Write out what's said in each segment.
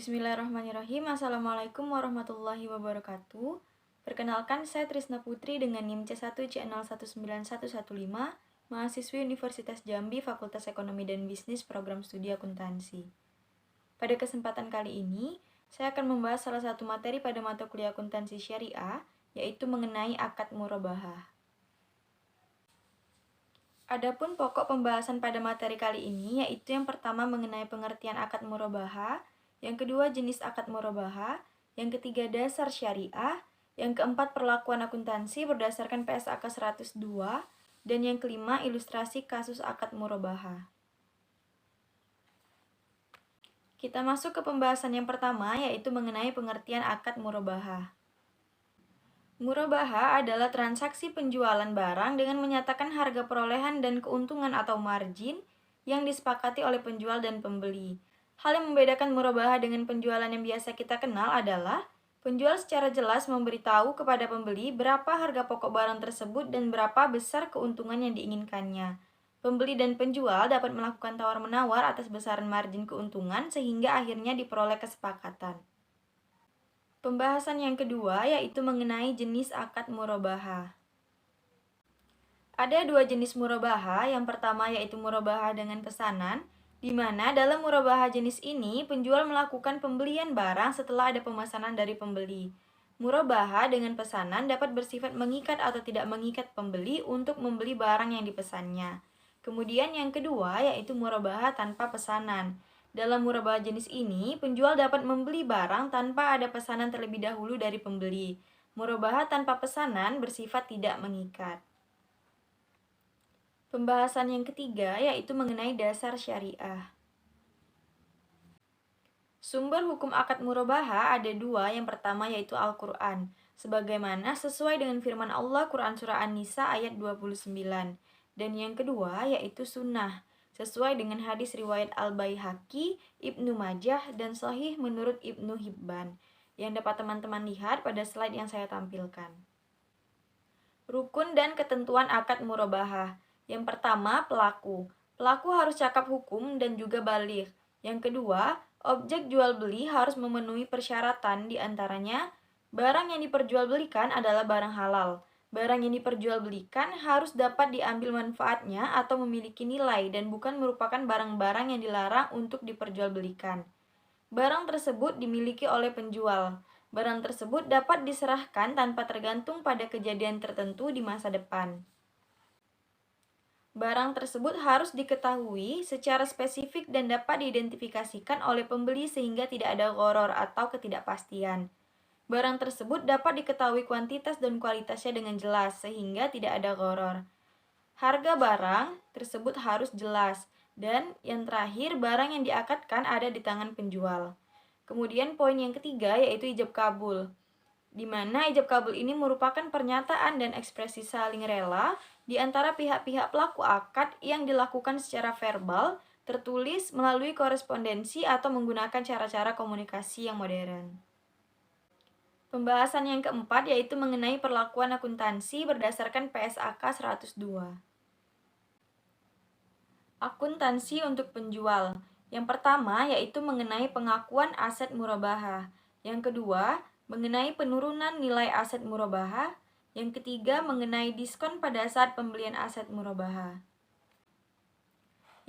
Bismillahirrahmanirrahim. Assalamualaikum warahmatullahi wabarakatuh. Perkenalkan, saya Trisna Putri dengan NIM C1C019115, mahasiswi Universitas Jambi, Fakultas Ekonomi dan Bisnis, Program Studi Akuntansi. Pada kesempatan kali ini, saya akan membahas salah satu materi pada mata kuliah akuntansi syariah, yaitu mengenai akad murabahah. Adapun pokok pembahasan pada materi kali ini yaitu yang pertama mengenai pengertian akad murabahah, yang kedua jenis akad murabahah, yang ketiga dasar syariah, yang keempat perlakuan akuntansi berdasarkan PSAK 102, dan yang kelima ilustrasi kasus akad murabahah. Kita masuk ke pembahasan yang pertama yaitu mengenai pengertian akad murabahah. Murabahah adalah transaksi penjualan barang dengan menyatakan harga perolehan dan keuntungan atau margin yang disepakati oleh penjual dan pembeli. Hal yang membedakan murabahah dengan penjualan yang biasa kita kenal adalah penjual secara jelas memberitahu kepada pembeli berapa harga pokok barang tersebut dan berapa besar keuntungan yang diinginkannya. Pembeli dan penjual dapat melakukan tawar-menawar atas besaran margin keuntungan sehingga akhirnya diperoleh kesepakatan. Pembahasan yang kedua yaitu mengenai jenis akad murabahah. Ada dua jenis murabahah. Yang pertama yaitu murabahah dengan pesanan, di mana dalam murabahah jenis ini penjual melakukan pembelian barang setelah ada pemesanan dari pembeli. Murabahah dengan pesanan dapat bersifat mengikat atau tidak mengikat pembeli untuk membeli barang yang dipesannya. Kemudian yang kedua yaitu murabahah tanpa pesanan. Dalam murabahah jenis ini, penjual dapat membeli barang tanpa ada pesanan terlebih dahulu dari pembeli. Murabahah tanpa pesanan bersifat tidak mengikat. Pembahasan yang ketiga yaitu mengenai dasar syariah. Sumber hukum akad murabahah ada dua. Yang pertama yaitu Al-Quran, sebagaimana sesuai dengan firman Allah Quran Surah An-Nisa ayat 29. Dan yang kedua yaitu sunnah, sesuai dengan hadis riwayat Al-Baihaqi, Ibnu Majah, dan Sahih menurut Ibnu Hibban, yang dapat teman-teman lihat pada slide yang saya tampilkan. Rukun dan ketentuan akad murabahah. Yang pertama, pelaku. Pelaku harus cakap hukum dan juga baligh. Yang kedua, objek jual beli harus memenuhi persyaratan, di antaranya barang yang diperjualbelikan adalah barang halal. Barang yang diperjualbelikan harus dapat diambil manfaatnya atau memiliki nilai dan bukan merupakan barang-barang yang dilarang untuk diperjualbelikan. Barang tersebut dimiliki oleh penjual. Barang tersebut dapat diserahkan tanpa tergantung pada kejadian tertentu di masa depan. Barang tersebut harus diketahui secara spesifik dan dapat diidentifikasikan oleh pembeli sehingga tidak ada gharar atau ketidakpastian. Barang tersebut dapat diketahui kuantitas dan kualitasnya dengan jelas sehingga tidak ada gharar. Harga barang tersebut harus jelas. Dan yang terakhir, barang yang diakadkan ada di tangan penjual. Kemudian poin yang ketiga yaitu ijab kabul, di mana ijab kabul ini merupakan pernyataan dan ekspresi saling rela di antara pihak-pihak pelaku akad yang dilakukan secara verbal, tertulis, melalui korespondensi atau menggunakan cara-cara komunikasi yang modern. Pembahasan yang keempat yaitu mengenai perlakuan akuntansi berdasarkan PSAK 102. Akuntansi untuk penjual. Yang pertama yaitu mengenai pengakuan aset murabahah. Yang kedua, mengenai penurunan nilai aset murabahah. Yang ketiga, mengenai diskon pada saat pembelian aset murabahah.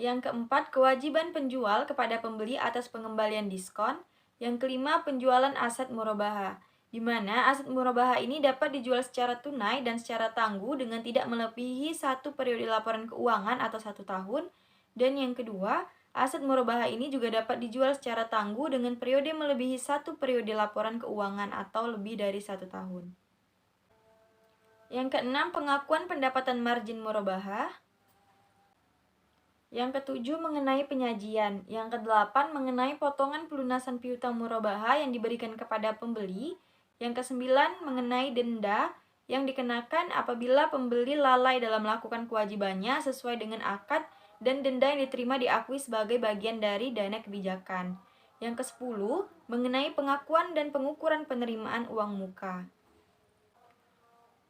Yang keempat, kewajiban penjual kepada pembeli atas pengembalian diskon. Yang kelima, penjualan aset murabahah, di mana aset murabahah ini dapat dijual secara tunai dan secara tangguh dengan tidak melebihi satu periode laporan keuangan atau 1 tahun. Dan yang kedua, aset murabahah ini juga dapat dijual secara tangguh dengan periode melebihi satu periode laporan keuangan atau lebih dari 1 tahun. Yang keenam, pengakuan pendapatan margin murabahah. Yang ketujuh, mengenai penyajian. Yang kedelapan, mengenai potongan pelunasan piutang murabahah yang diberikan kepada pembeli. Yang kesembilan, mengenai denda yang dikenakan apabila pembeli lalai dalam melakukan kewajibannya sesuai dengan akad dan denda yang diterima diakui sebagai bagian dari dana kebijakan. Yang kesepuluh, mengenai pengakuan dan pengukuran penerimaan uang muka.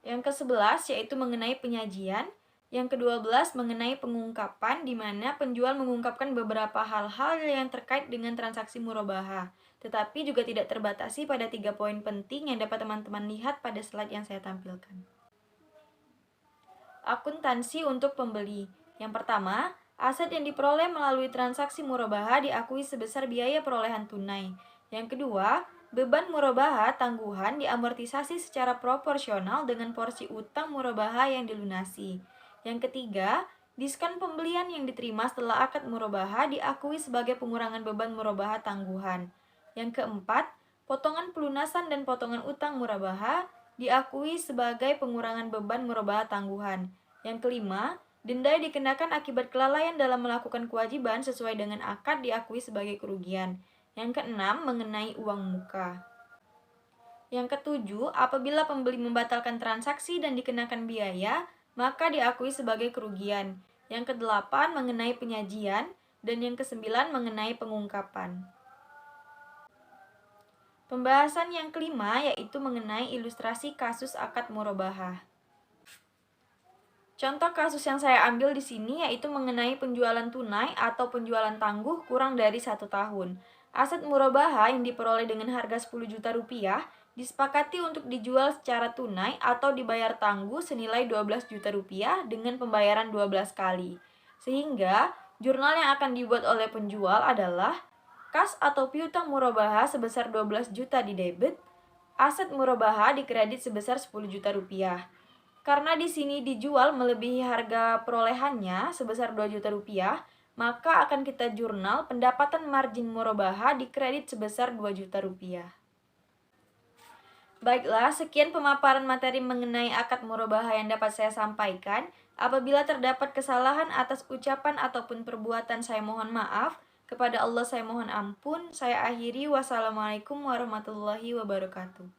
Yang ke-11 yaitu mengenai penyajian. Yang ke-12 mengenai pengungkapan, di mana penjual mengungkapkan beberapa hal-hal yang terkait dengan transaksi murabahah, tetapi juga tidak terbatasi pada 3 poin penting yang dapat teman-teman lihat pada slide yang saya tampilkan. Akuntansi untuk pembeli. Yang pertama, aset yang diperoleh melalui transaksi murabahah diakui sebesar biaya perolehan tunai. Yang kedua, beban murabahah tangguhan diamortisasi secara proporsional dengan porsi utang murabahah yang dilunasi. Yang ketiga, diskon pembelian yang diterima setelah akad murabahah diakui sebagai pengurangan beban murabahah tangguhan. Yang keempat, potongan pelunasan dan potongan utang murabahah diakui sebagai pengurangan beban murabahah tangguhan. Yang kelima, denda yang dikenakan akibat kelalaian dalam melakukan kewajiban sesuai dengan akad diakui sebagai kerugian. Yang keenam, mengenai uang muka. Yang ketujuh, apabila pembeli membatalkan transaksi dan dikenakan biaya, maka diakui sebagai kerugian. Yang kedelapan, mengenai penyajian. Dan yang kesembilan, mengenai pengungkapan. Pembahasan yang kelima yaitu mengenai ilustrasi kasus akad murabahah. Contoh kasus yang saya ambil di sini yaitu mengenai penjualan tunai atau penjualan tangguh kurang dari 1 tahun. Aset murabahah yang diperoleh dengan harga 10 juta rupiah disepakati untuk dijual secara tunai atau dibayar tangguh senilai 12 juta rupiah dengan pembayaran 12 kali. Sehingga jurnal yang akan dibuat oleh penjual adalah kas atau piutang murabahah sebesar 12 juta di debit, aset murabahah dikredit sebesar 10 juta rupiah. Karena di sini dijual melebihi harga perolehannya sebesar 2 juta rupiah, maka akan kita jurnal pendapatan margin murabahah dikredit sebesar 2 juta rupiah. Baiklah, sekian pemaparan materi mengenai akad murabahah yang dapat saya sampaikan. Apabila terdapat kesalahan atas ucapan ataupun perbuatan, saya mohon maaf. Kepada Allah saya mohon ampun. Saya akhiri. Wassalamualaikum warahmatullahi wabarakatuh.